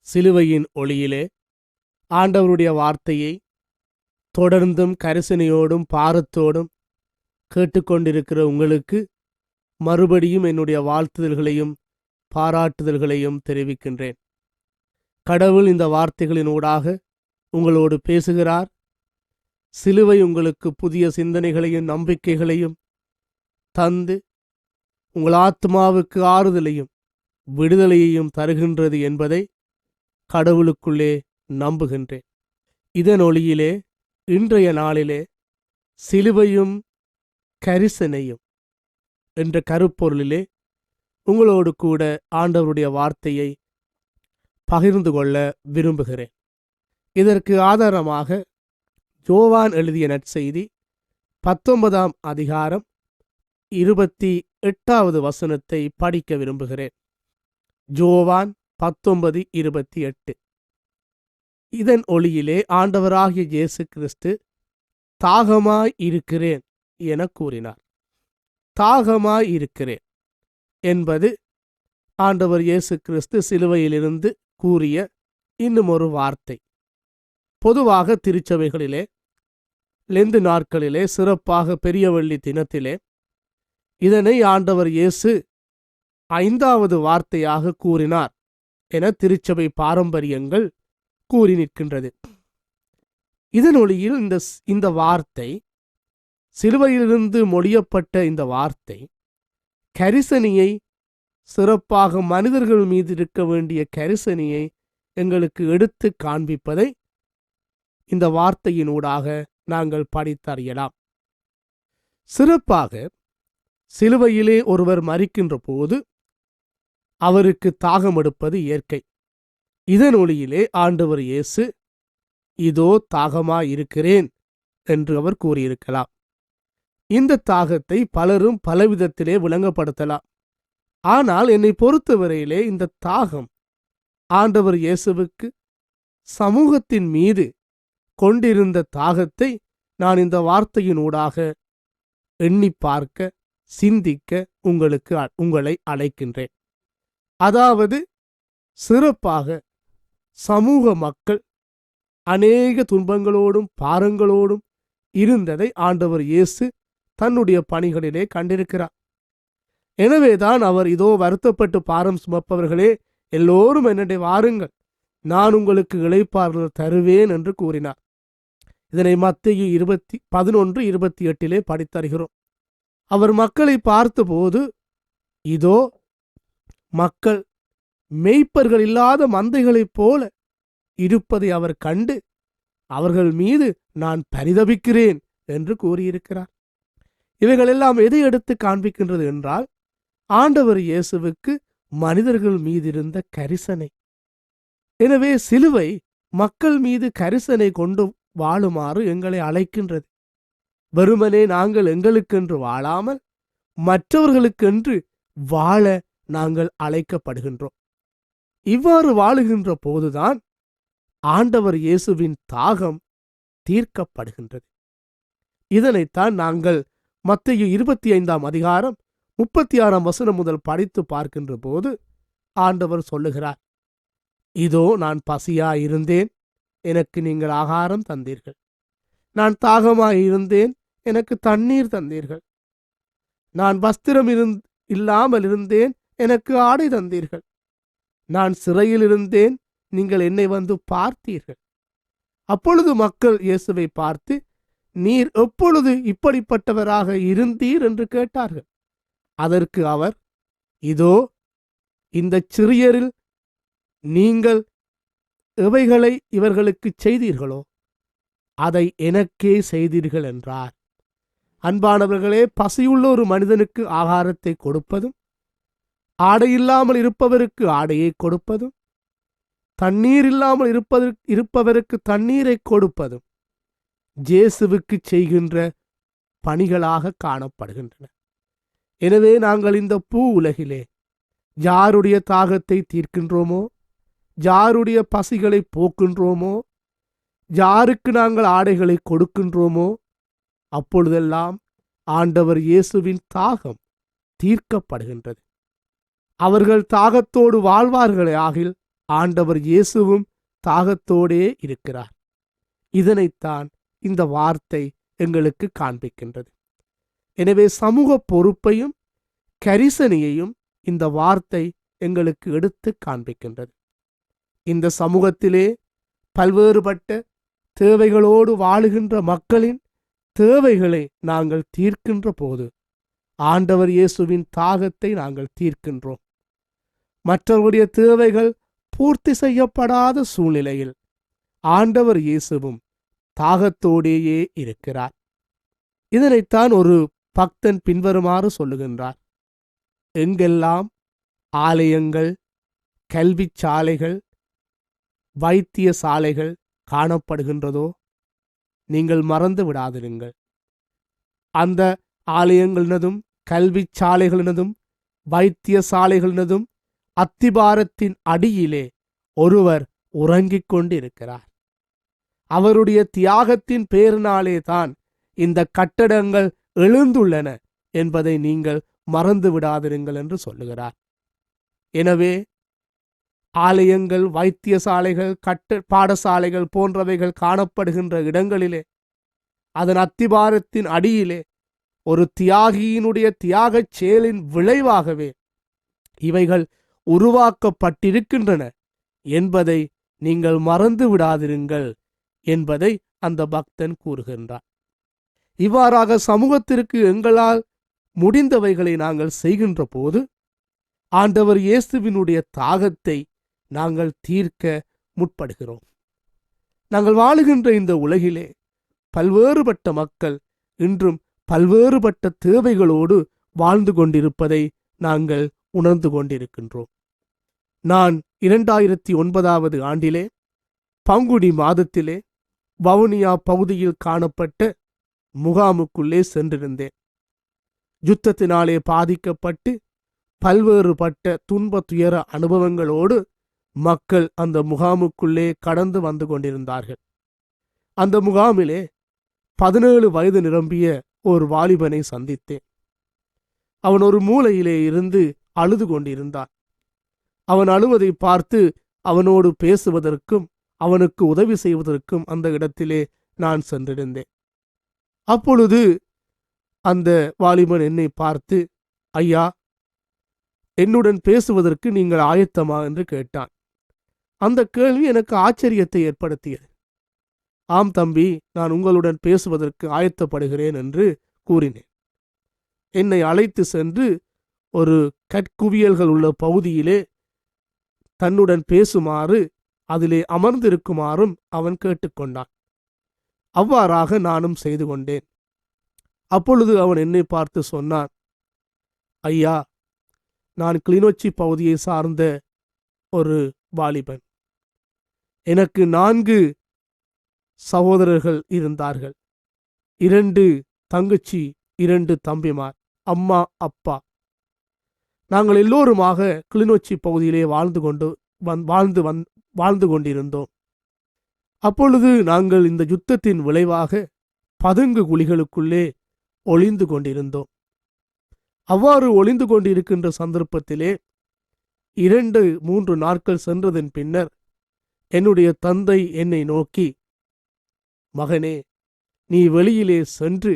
சிலுவையின் ஒளியிலே ஆண்டவருடைய வார்த்தையை தொடர்ந்தும் கரிசனையோடும் பாரத்தோடும் கேட்டுக்கொண்டிருக்கிற உங்களுக்கு மறுபடியும் என்னுடைய வாழ்த்துதல்களையும் பாராட்டுதல்களையும் தெரிவிக்கின்றேன். கடவுள் இந்த வார்த்தைகளின் ஊடாக உங்களோடு பேசுகிறார். சிலுவை உங்களுக்கு புதிய சிந்தனைகளையும் நம்பிக்கைகளையும் தந்து உங்கள் ஆத்மாவுக்கு ஆறுதலையும் விடுதலையையும் தருகின்றது என்பதை கடவுளுக்குள்ளே நம்புகின்றேன். இதன் ஒளியிலே இன்றைய நாளிலே சிலுவையும் கரிசனையும் என்ற கருப்பொருளிலே உங்களோடு கூட ஆண்டவருடைய வார்த்தையை பகிர்ந்து கொள்ள விரும்புகிறேன். இதற்கு ஆதாரமாக யோவான் எழுதிய நற்செய்தி 19ஆம் அதிகாரம் 28வது வசனத்தை படிக்க விரும்புகிறேன். யோவான் 19:28. இதன் ஒளியிலே ஆண்டவராகிய இயேசு கிறிஸ்து தாகமாய் இருக்கிறேன் என கூறினார். தாகமாய் இருக்கிறேன் என்பது ஆண்டவர் இயேசு கிறிஸ்து சிலுவையிலிருந்து கூறிய இன்னும் ஒரு வார்த்தை. பொதுவாக திருச்சபைகளிலே லெந்து நாட்களிலே, சிறப்பாக பெரியவள்ளி தினத்திலே இதனை ஆண்டவர் இயேசு 5வது வார்த்தையாக கூறினார் என திருச்சபை பாரம்பரியங்கள் கூறி நிற்கின்றது. இதன் ஒளியில் இந்த வார்த்தை, சிலுவையிலிருந்து மொழியப்பட்ட இந்த வார்த்தை கரிசனையை, சிறப்பாக மனிதர்கள் மீது இருக்க வேண்டிய கரிசனையை எங்களுக்கு எடுத்து காண்பிப்பதை இந்த வார்த்தையினூடாக நாங்கள் படித்தறியலாம். சிறப்பாக சிலுவையிலே ஒருவர் மரிக்கின்ற போது அவருக்கு தாகம் எடுப்பது இயற்கை. இதன் ஒளியிலே ஆண்டவர் இயேசு இதோ தாகமாயிருக்கிறேன் என்று அவர் கூறியிருக்கலாம். இந்த தாகத்தை பலரும் பலவிதத்திலே விளங்கப்படுத்தலாம். ஆனால் என்னை பொறுத்தவரையிலே இந்த தாகம் ஆண்டவர் இயேசுவுக்கு சமூகத்தின் மீது கொண்டிருந்த தாகத்தை நான் இந்த வார்த்தையினூடாக எண்ணி பார்க்க, சிந்திக்க உங்களை அழைக்கின்றேன். அதாவது சிறப்பாக சமூக மக்கள் அநேக துன்பங்களோடும் பாரங்களோடும் இருந்ததை ஆண்டவர் இயேசு தன்னுடைய பணிகளிலே கண்டிருக்கிறார். எனவேதான் அவர் இதோ வருத்தப்பட்டு பாரம் சுமப்பவர்களே எல்லோரும் என்னுடைய வாருங்கள், நான் உங்களுக்கு இளைப்பாறுதல் தருவேன் என்று கூறினார். இதனை மத்தேயு 11:28 படித்தருகிறோம். அவர் மக்களை பார்த்தபோது இதோ மக்கள் மேய்ப்பர்கள் இல்லாத மந்தைகளைப் போல இருப்பதை அவர் கண்டு அவர்கள் மீது நான் பரிதபிக்கிறேன் என்று கூறியிருக்கிறார். இவைகளெல்லாம் எதை எடுத்து காண்பிக்கின்றது என்றால், ஆண்டவர் இயேசுவுக்கு மனிதர்கள் மீதிருந்த கரிசனை. எனவே சிலுவை மக்கள் மீது கரிசனை கொண்டு வாழுமாறு எங்களை அழைக்கின்றது. வெறுமனே நாங்கள் எங்களுக்கென்று வாழாமல் மற்றவர்களுக்கென்று வாழ நாங்கள் அழைக்கப்படுகின்றோம். இவ்வாறு வாழுகின்ற போதுதான் ஆண்டவர் இயேசுவின் தாகம் தீர்க்கப்படுகின்றது. இதனைத்தான் நாங்கள் மத்தேயு 25ஆம் அதிகாரம் 36ஆம் வசனம் முதல் படித்து பார்க்கின்ற போது ஆண்டவர் சொல்லுகிறார், இதோ நான் பசியாயிருந்தேன், எனக்கு நீங்கள் ஆகாரம் தந்தீர்கள். நான் தாகமாயிருந்தேன், எனக்கு தண்ணீர் தந்தீர்கள். நான் வஸ்திரம் இல்லாமல் இருந்தேன், எனக்கு ஆடை தந்தீர்கள். நான் சிறையில் இருந்தேன், நீங்கள் என்னை வந்து பார்த்தீர்கள். அப்பொழுது மக்கள் இயேசுவை பார்த்து, நீர் எப்பொழுது இப்படிப்பட்டவராக இருந்தீர் என்று கேட்டார்கள். அதற்கு அவர், இதோ இந்த சிறியரில் நீங்கள் எவைகளை இவர்களுக்குச் செய்தீர்களோ அதை எனக்கே செய்தீர்கள் என்றார். அன்பானவர்களே, பசியுள்ள ஒரு மனிதனுக்கு ஆகாரத்தை கொடுப்பதும், ஆடையில்லாமல் இருப்பவருக்கு ஆடையை கொடுப்பதும், தண்ணீர் இல்லாமல் இருப்பவருக்கு தண்ணீரை கொடுப்பதும் இயேசுவுக்கு செய்கின்ற பணிகளாக காணப்படுகின்றன. எனவே நாங்கள் இந்த பூ உலகிலே யாருடைய தாகத்தை தீர்க்கின்றோமோ, யாருடைய பசிகளை போக்கின்றோமோ, யாருக்கு நாங்கள் ஆடைகளை கொடுக்கின்றோமோ, அப்பொழுதெல்லாம் ஆண்டவர் இயேசுவின் தாகம் தீர்க்கப்படுகின்றது. அவர்கள் தாகத்தோடு வாழ்வார்களே ஆகில் ஆண்டவர் இயேசுவும் தாகத்தோடே இருக்கிறார். இதனைத்தான் இந்த வார்த்தை எங்களுக்கு காண்பிக்கின்றது. எனவே சமூக பொறுப்பையும் கரிசனையையும் இந்த வார்த்தை எங்களுக்கு எடுத்து காண்பிக்கின்றது. இந்த சமூகத்திலே பல்வேறுபட்ட தேவைகளோடு வாழுகின்ற மக்களின் தேவைகளை நாங்கள் தீர்க்கின்ற போது ஆண்டவர் இயேசுவின் தாகத்தை நாங்கள் தீர்க்கின்றோம். மற்றவருடைய தேவைகள் பூர்த்தி செய்யப்படாத சூழ்நிலையில் ஆண்டவர் இயேசுவும் தாகத்தோடேயே இருக்கிறார். இதனைத்தான் ஒரு பக்தன் பின்வருமாறு சொல்லுகின்றார்: எங்கெல்லாம் ஆலயங்கள், கல்வி சாலைகள், வைத்திய சாலைகள் காணப்படுகின்றதோ நீங்கள் மறந்து விடாதிருங்கள். அந்த ஆலயங்களினதும் கல்வி சாலைகளினதும் வைத்திய சாலைகளினதும் அத்திபாரத்தின் அடியிலே ஒருவர் உறங்கிக் கொண்டிருக்கிறார். அவருடைய தியாகத்தின் பேரினாலே தான் இந்த கட்டடங்கள் எழுந்துள்ளன என்பதை நீங்கள் மறந்து விடாதிருங்கள் என்று சொல்லுகிறார். எனவே ஆலயங்கள், வைத்தியசாலைகள், பாடசாலைகள் போன்றவைகள் காணப்படுகின்ற இடங்களிலே, அதன் அத்திபாரத்தின் அடியிலே ஒரு தியாகியினுடைய தியாகச் செயலின் விளைவாகவே இவைகள் உருவாக்கப்பட்டிருக்கின்றன என்பதை நீங்கள் மறந்து விடாதிருங்கள் என்பதை அந்த பக்தன் கூறுகின்றார். இவ்வாறாக சமூகத்திற்கு எங்களால் முடிந்தவைகளை நாங்கள் செய்கின்ற போது ஆண்டவர் இயேசுவினுடைய தாகத்தை நாங்கள் தீர்க்க முற்படுகிறோம். நாங்கள் வாழுகின்ற இந்த உலகிலே பல்வேறுபட்ட மக்கள் இன்றும் பல்வேறுபட்ட தேவைகளோடு வாழ்ந்து கொண்டிருப்பதை நாங்கள் உணர்ந்து கொண்டிருக்கின்றோம். நான் 2009 ஆண்டிலே பங்குனி மாதத்திலே வவுனியா பகுதியில் காணப்பட்ட முகாமுக்குள்ளே சென்றிருந்தேன். யுத்தத்தினாலே பாதிக்கப்பட்டு பல்வேறுபட்ட துன்ப துயர அனுபவங்களோடு மக்கள் அந்த முகாமுக்குள்ளே கடந்து வந்து கொண்டிருந்தார்கள். அந்த முகாமிலே 17 வயது நிரம்பிய ஒரு வாலிபனை சந்தித்தேன். அவன் ஒரு மூலையிலே இருந்து அழுது கொண்டிருந்தான். அவன் அழுவதை பார்த்து அவனோடு பேசுவதற்கும் அவனுக்கு உதவி செய்வதற்கும் அந்த இடத்திலே நான் சென்றிருந்தேன். அப்பொழுது அந்த வாலிபன் என்னை பார்த்து, ஐயா, என்னுடன் பேசுவதற்கு நீங்கள் ஆயத்தமா என்று கேட்டான். அந்த கேள்வி எனக்கு ஆச்சரியத்தை ஏற்படுத்தியது. ஆம் தம்பி, நான் உங்களுடன் பேசுவதற்கு ஆயத்தப்படுகிறேன் என்று கூறினேன். என்னை அழைத்து சென்று ஒரு கற்குவியல்கள் உள்ள பகுதியிலே தன்னுடன் பேசுமாறு, அதிலே அமர்ந்திருக்குமாறும் அவன் கேட்டுக்கொண்டான். அவ்வாறாக நானும் செய்து கொண்டேன். அப்பொழுது அவன் என்னை பார்த்து சொன்னான், ஐயா, நான் கிளிநொச்சி பகுதியை சார்ந்த ஒரு வாலிபன். எனக்கு 4 சகோதரர்கள் இருந்தார்கள். 2 தங்கச்சி, 2 தம்பிமார், அம்மா, அப்பா. நாங்கள் எல்லோருமாக கிளிநொச்சி பகுதியிலே வாழ்ந்து கொண்டிருந்தோம். அப்பொழுது நாங்கள் இந்த யுத்தத்தின் விளைவாக பதுங்கு குழிகளுக்குள்ளே ஒளிந்து கொண்டிருந்தோம். அவ்வாறு ஒளிந்து கொண்டிருக்கின்ற சந்தர்ப்பத்திலே 2-3 நாட்கள் சென்றதன் பின்னர் என்னுடைய தந்தை என்னை நோக்கி, மகனே, நீ வெளியிலே சென்று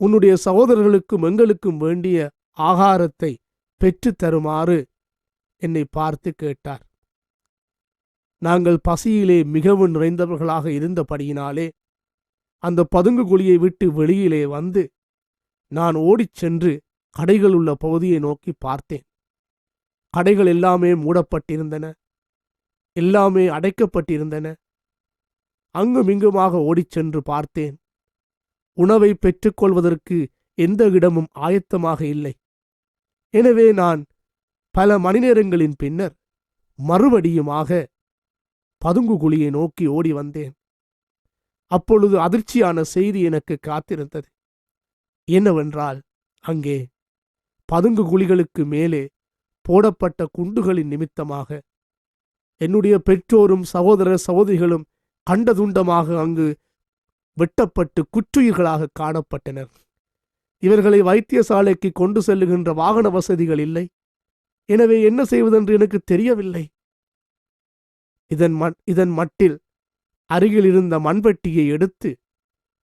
உன்னுடைய சகோதரர்களுக்கும் எங்களுக்கும் வேண்டிய ஆகாரத்தை பெற்று தருமாறு என்னை பார்த்து கேட்டார். நாங்கள் பசியிலே மிகவும் நிறைந்தவர்களாக இருந்தபடியினாலே அந்த பதுங்கு குழியை விட்டு வெளியிலே வந்து நான் ஓடிச் சென்று கடைகள் உள்ள பகுதியை நோக்கி பார்த்தேன். கடைகள் எல்லாமே மூடப்பட்டிருந்தன, எல்லாமே அடைக்கப்பட்டிருந்தன. அங்குமிங்குமாக ஓடிச் சென்று பார்த்தேன். உணவை பெற்றுக்கொள்வதற்கு எந்த இடமும் ஆயத்தமாக இல்லை. எனவே நான் பல மணி நேரங்களின் பின்னர் மறுபடியுமாக பதுங்கு குழியை நோக்கி ஓடி வந்தேன். அப்பொழுது அதிர்ச்சியான செய்தி எனக்கு காத்திருந்தது. என்னவென்றால், அங்கே பதுங்கு குழிகளுக்கு மேலே போடப்பட்ட குண்டுகளின் நிமித்தமாக என்னுடைய பெற்றோரும் சகோதர சகோதரிகளும் கண்டதுண்டமாக அங்கு வெட்டப்பட்டு குற்றுயிர்களாக காணப்பட்டனர். இவர்களை வைத்தியசாலைக்கு கொண்டு செல்லுகின்ற வாகன வசதிகள் இல்லை. எனவே என்ன செய்வதென்று எனக்கு தெரியவில்லை. இதன் மட்டில் அருகில் இருந்த மண்வெட்டியை எடுத்து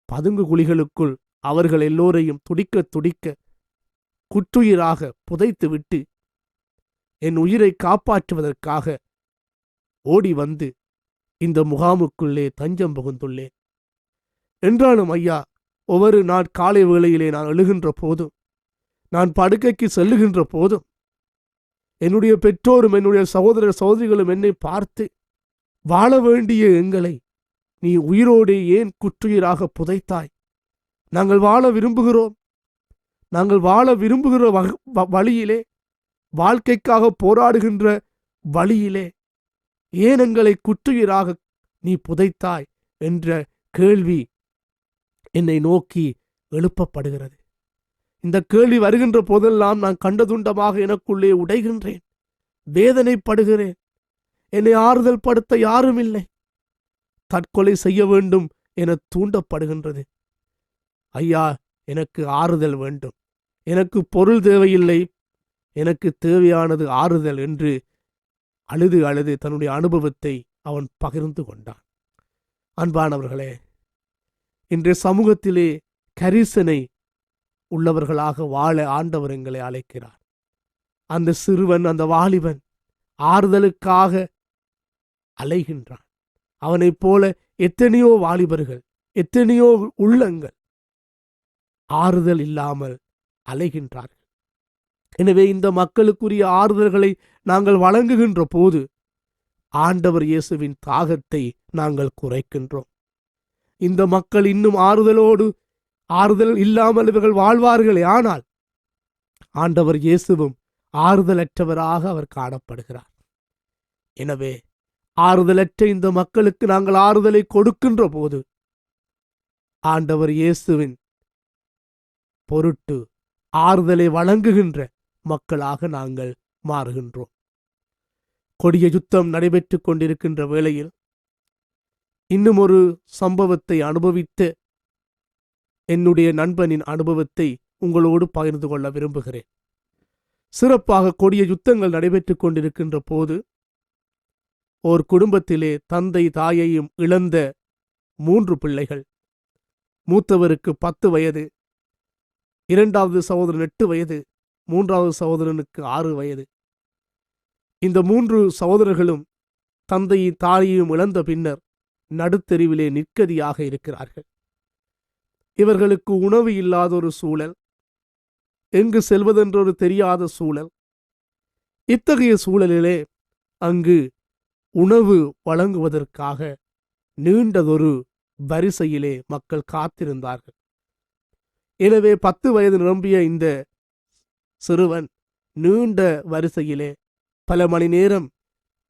பதுங்கு குழிகளுக்குள் அவர்கள் எல்லோரையும் துடிக்க துடிக்க குற்றுயிராக புதைத்துவிட்டு என் உயிரை காப்பாற்றுவதற்காக ஓடி வந்து இந்த முகாமுக்குள்ளே தஞ்சம் புகுந்துள்ளேன். என்றாலும் ஐயா, ஒவ்வொரு நாள் காலை வேளையிலே நான் எழுகின்ற போதும், நான் படுக்கைக்கு செல்லுகின்ற போதும், என்னுடைய பெற்றோரும் என்னுடைய சகோதர சகோதரிகளும் என்னை பார்த்து, வாழ வேண்டிய எங்களை நீ உயிரோடு ஏன் குற்றுயிராக புதைத்தாய்? நாங்கள் வாழ விரும்புகிறோம். நாங்கள் வாழ விரும்புகிற வழியிலே, வாழ்க்கைக்காக போராடுகின்ற வழியிலே ஏன் எங்களை குற்றுயிராக நீ புதைத்தாய் என்ற கேள்வி என்னை நோக்கி எழுப்பப்படுகிறது. இந்த கேள்வி வருகின்ற போதெல்லாம் நான் கண்டதுண்டமாக எனக்குள்ளே உடைகின்றேன், வேதனைப்படுகிறேன். என்னை ஆறுதல் படுத்த யாரும் இல்லை. தற்கொலை செய்ய வேண்டும் என தூண்டப்படுகின்றது. ஐயா, எனக்கு ஆறுதல் வேண்டும். எனக்கு பொருள் தேவையில்லை, எனக்கு தேவையானது ஆறுதல் என்று அழுது அழுது தன்னுடைய அனுபவத்தை அவன் பகிர்ந்து கொண்டான். அன்பானவர்களே, இன்றைய சமூகத்திலே கரிசனை உள்ளவர்களாக வாழ ஆண்டவர் எங்களை அழைக்கிறார். அந்த சிறுவன், அந்த வாலிபன் ஆறுதலுக்காக அலைகின்றான். அவனைப் போல எத்தனையோ வாலிபர்கள், எத்தனையோ உள்ளங்கள் ஆறுதல் இல்லாமல் அலைகின்றார்கள். எனவே இந்த மக்களுக்குரிய ஆறுதல்களை நாங்கள் வழங்குகின்ற போது ஆண்டவர் இயேசுவின் தாகத்தை நாங்கள் குறைக்கின்றோம். இந்த மக்கள் இன்னும் ஆறுதல் இல்லாமல் இவர்கள் வாழ்வார்களே, ஆனால் ஆண்டவர் இயேசுவும் ஆறுதலற்றவராக அவர் காணப்படுகிறார். எனவே ஆறுதலற்ற இந்த மக்களுக்கு நாங்கள் ஆறுதலை கொடுக்கின்ற போது ஆண்டவர் இயேசுவின் பொருட்டு ஆறுதலை வழங்குகின்ற மக்களாக நாங்கள் மாறுகின்றோம். கொடிய யுத்தம் நடைபெற்றுக் கொண்டிருக்கின்ற வேளையில் இன்னும் ஒரு சம்பவத்தை அனுபவித்த என்னுடைய நண்பனின் அனுபவத்தை உங்களோடு பகிர்ந்து கொள்ள விரும்புகிறேன். சிறப்பாக கொடிய யுத்தங்கள் நடைபெற்றுக் கொண்டிருக்கின்ற போது ஓர் குடும்பத்திலே தந்தை தாயையும் இழந்த 3 பிள்ளைகள். மூத்தவருக்கு 10 வயது, இரண்டாவது சகோதரன் 8 வயது, மூன்றாவது சகோதரனுக்கு 6 வயது. இந்த 3 சகோதரர்களும் தந்தையும் தாயையும் இழந்த பின்னர் நடுத்தெருவிலே நிற்கதியாக இருக்கிறார்கள். இவர்களுக்கு உணவு இல்லாத ஒரு சூழல், எங்கு செல்வதென்றொரு தெரியாத சூழல். இத்தகைய சூழலிலே அங்கு உணவு வழங்குவதற்காக நீண்டதொரு வரிசையிலே மக்கள் காத்திருந்தார்கள். எனவே 10 வயது நிரம்பிய இந்த சிறுவன் நீண்ட வரிசையிலே பல மணி நேரம்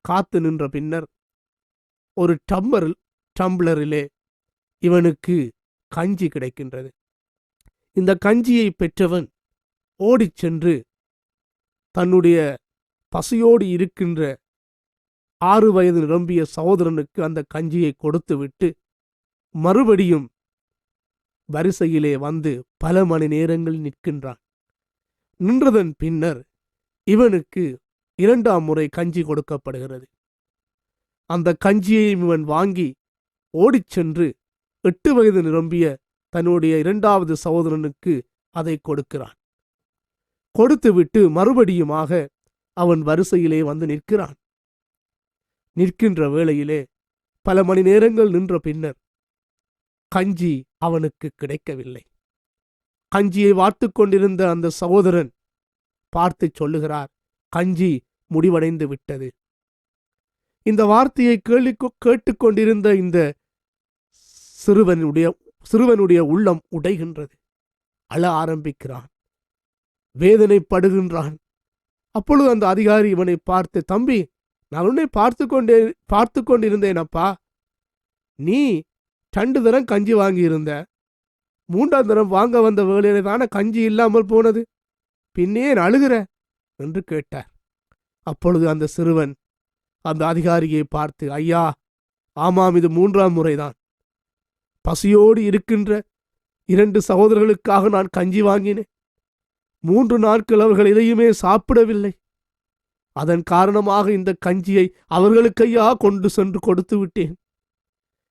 காத்து நின்ற பின்னர் ஒரு டம்ளரிலே இவனுக்கு கஞ்சி கிடைக்கின்றது. இந்த கஞ்சியை பெற்றவன் ஓடிச் சென்று தன்னுடைய பசியோடு இருக்கின்ற 6 வயது நிரம்பிய சகோதரனுக்கு அந்த கஞ்சியை கொடுத்துவிட்டு மறுபடியும் வரிசையிலே வந்து பல மணி நேரங்கள் நிற்கின்றான். நின்றதன் பின்னர் இவனுக்கு 2ஆம் முறை கஞ்சி கொடுக்கப்படுகிறது. அந்த கஞ்சியை இவன் வாங்கி ஓடிச் சென்று 8 வயது நிரம்பிய தன்னுடைய 2வது சகோதரனுக்கு அதை கொடுக்கிறான். கொடுத்துவிட்டு மறுபடியுமாக அவன் வரிசையிலே வந்து நிற்கிறான். நிற்கின்ற வேளையிலே பல மணி நேரங்கள் நின்ற பின்னர் கஞ்சி அவனுக்கு கிடைக்கவில்லை. கஞ்சியை வார்த்துக் கொண்டிருந்த அந்த சகோதரன் பார்த்து சொல்லுகிறார், கஞ்சி முடிவடைந்து விட்டது. இந்த வார்த்தையை கேட்டுக்கொண்டிருந்த இந்த சிறுவனுடைய உள்ளம் உடைகின்றது. அழ ஆரம்பிக்கிறான், வேதனைப்படுகின்றான். அப்பொழுது அந்த அதிகாரி இவனை பார்த்து, தம்பி, நான் உன்னை பார்த்து கொண்டிருந்தேனப்பா. நீ 2 தரம் கஞ்சி வாங்கியிருந்த, 3ஆம் தரம் வாங்க வந்த வேளையில தானே கஞ்சி இல்லாமல் போனது, பின்னே அழுகிற என்று கேட்டார். அப்பொழுது அந்த சிறுவன் அந்த அதிகாரியை பார்த்து, ஐயா, ஆமாம், இது 3ஆம் முறைதான். பசியோடு இருக்கின்ற 2 சகோதரர்களுக்காக நான் கஞ்சி வாங்கினேன். 3 நாட்கள் அவர்கள் எதையுமே சாப்பிடவில்லை. அதன் காரணமாக இந்த கஞ்சியை அவர்களுக்கையா கொண்டு சென்று கொடுத்து விட்டேன்.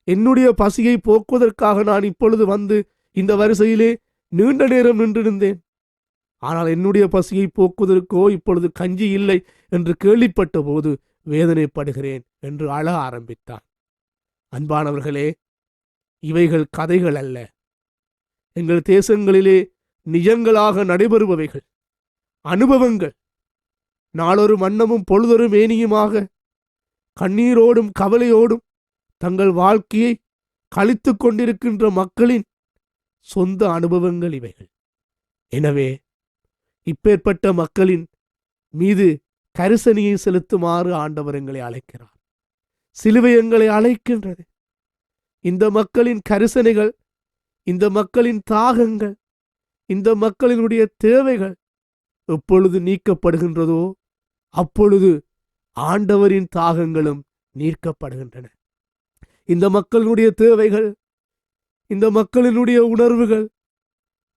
என்னுடைய பசியை போக்குவதற்காக நான் இப்பொழுது வந்து இந்த வரிசையிலே நீண்ட நேரம் நின்றிருந்தேன். ஆனால் என்னுடைய பசியை போக்குவதற்கோ இப்பொழுது கஞ்சி இல்லை என்று கேள்விப்பட்ட போது வேதனைப்படுகிறேன் என்று அழ ஆரம்பித்தான். அன்பானவர்களே, இவைகள் கதைகள் அல்ல, எங்கள் தேசங்களிலே நிஜங்களாக நடைபெறுபவைகள், அனுபவங்கள். நாளொரு வண்ணமும் பொழுதொரு மேனியுமாக கண்ணீரோடும் கவலையோடும் தங்கள் வாழ்க்கையை கழித்து கொண்டிருக்கின்ற மக்களின் சொந்த அனுபவங்கள் இவைகள். எனவே இப்பேற்பட்ட மக்களின் மீது கரிசனையை செலுத்துமாறு ஆண்டவர் எங்களை அழைக்கிறார். சிலுவை எங்களை அழைக்கின்றது. இந்த மக்களின் கரிசனைகள், இந்த மக்களின் தாகங்கள், இந்த மக்களினுடைய தேவைகள் எப்பொழுது நீக்கப்படுகின்றதோ அப்பொழுது ஆண்டவரின் தாகங்களும் நீக்கப்படுகின்றன. இந்த மக்களுடைய தேவைகள், இந்த மக்களினுடைய உணர்வுகள்,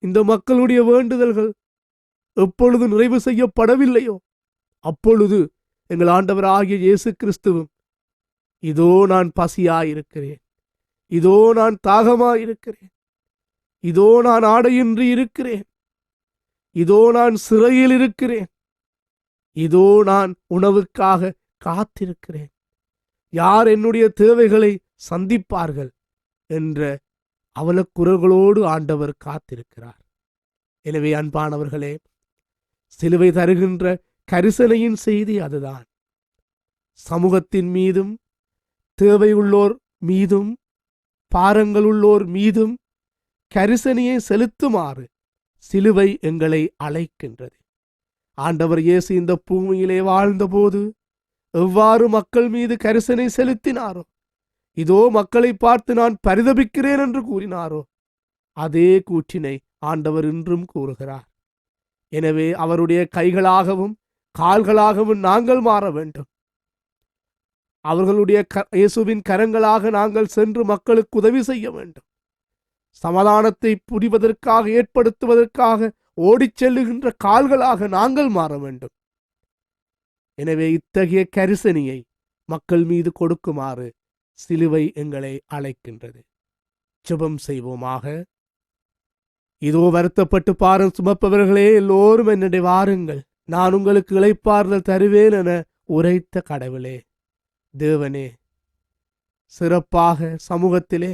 இந்த மக்களுடைய வேண்டுதல்கள் எப்பொழுது நிறைவு செய்யப்படவில்லையோ அப்பொழுது எங்கள் ஆண்டவர் ஆகிய இயேசு கிறிஸ்துவும், இதோ நான் பசியாயிருக்கிறேன், இதோ நான் தாகமாயிருக்கிறேன், இதோ நான் ஆடையின்றி இருக்கிறேன், இதோ நான் சிறையில் இருக்கிறேன், இதோ நான் உணவுக்காக காத்திருக்கிறேன், யார் என்னுடைய தேவைகளை சந்திப்பார்கள் என்ற அவலக்குரல்களோடு ஆண்டவர் காத்திருக்கிறார். எனவே அன்பானவர்களே, சிலுவை தருகின்ற கரிசனையின் செய்தி அதுதான். சமூகத்தின் மீதும், தேவையுள்ளோர் மீதும், பாரங்களுள்ளோர் மீதும் கரிசனையை செலுத்துமாறு சிலுவை எங்களை அழைக்கின்றது. ஆண்டவர் இயேசு இந்த பூமியிலே வாழ்ந்தபோது எவ்வாறு மக்கள் மீது கரிசனை செலுத்தினாரோ, இதோ மக்களை பார்த்து நான் பரிதபிக்கிறேன் என்று கூறினாரோ, அதே கூற்றினை ஆண்டவர் இன்றும் கூறுகிறார். எனவே அவருடைய கைகளாகவும் கால்களாகவும் நாங்கள் மாற வேண்டும். அவர்களுடைய இயேசுவின் கரங்களாக நாங்கள் சென்று மக்களுக்கு உதவி செய்ய வேண்டும். சமாதானத்தை புரிவதற்காக, ஏற்படுத்துவதற்காக ஓடிச் செல்லுகின்ற கால்களாக நாங்கள் மாற வேண்டும். எனவே இத்தகைய கரிசனையை மக்கள் மீது கொடுக்குமாறு சிலுவை எங்களை அழைக்கின்றது. ஜெபம் செய்வோமாக. இதோ வருத்தப்பட்டு பாரம் சுமப்பவர்களே, எல்லோரும் என்னுடைய வாருங்கள், நான் உங்களுக்கு இளைப்பாறுதல் தருவேன் என உரைத்த கடவுளே, தேவனே, சிறப்பாக சமூகத்திலே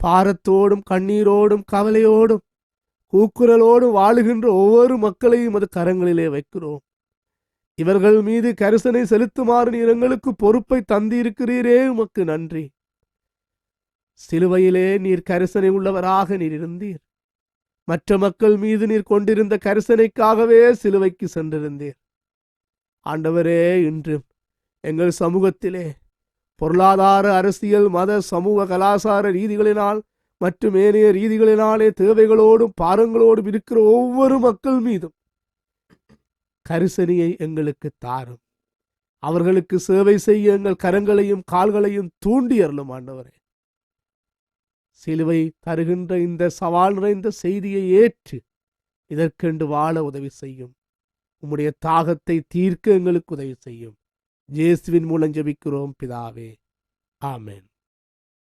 பாரத்தோடும் கண்ணீரோடும் கவலையோடும் கூக்குரலோடும் வாழுகின்ற ஒவ்வொரு மக்களையும் அது கரங்களிலே வைக்கிறோம். இவர்கள் மீது கரிசனை செலுத்துமாறு நீர் எங்களுக்கு பொறுப்பை தந்திருக்கிறீரே, உமக்கு நன்றி. சிலுவையிலே நீர் கரிசனை உள்ளவராக நீர் இருந்தீர். மற்ற மக்கள் மீது நீர் கொண்டிருந்த கரிசனைக்காகவே சிலுவைக்கு சென்றிருந்தீர். ஆண்டவரே, இன்றும் எங்கள் சமூகத்திலே பொருளாதார, அரசியல், மத, சமூக, கலாச்சார ரீதிகளினால் மற்றும் ஏனைய ரீதிகளினாலே தேவைகளோடும் பாரங்களோடும் இருக்கிற ஒவ்வொரு மக்கள் மீதும் கரிசனையை எங்களுக்கு தாரும். அவர்களுக்கு சேவை செய்ய எங்கள் கரங்களையும் கால்களையும் தூண்டி அருளும் ஆண்டவரே. சிலுவை தருகின்ற இந்த சவால் நிறைந்த செய்தியை ஏற்று இதற்கென்று வாழ உதவி செய்யும். உம்முடைய தாகத்தை தீர்க்க எங்களுக்கு உதவி செய்யும். இயேசுவின் மூலம் ஜெபிக்கிறோம் பிதாவே, ஆமென்.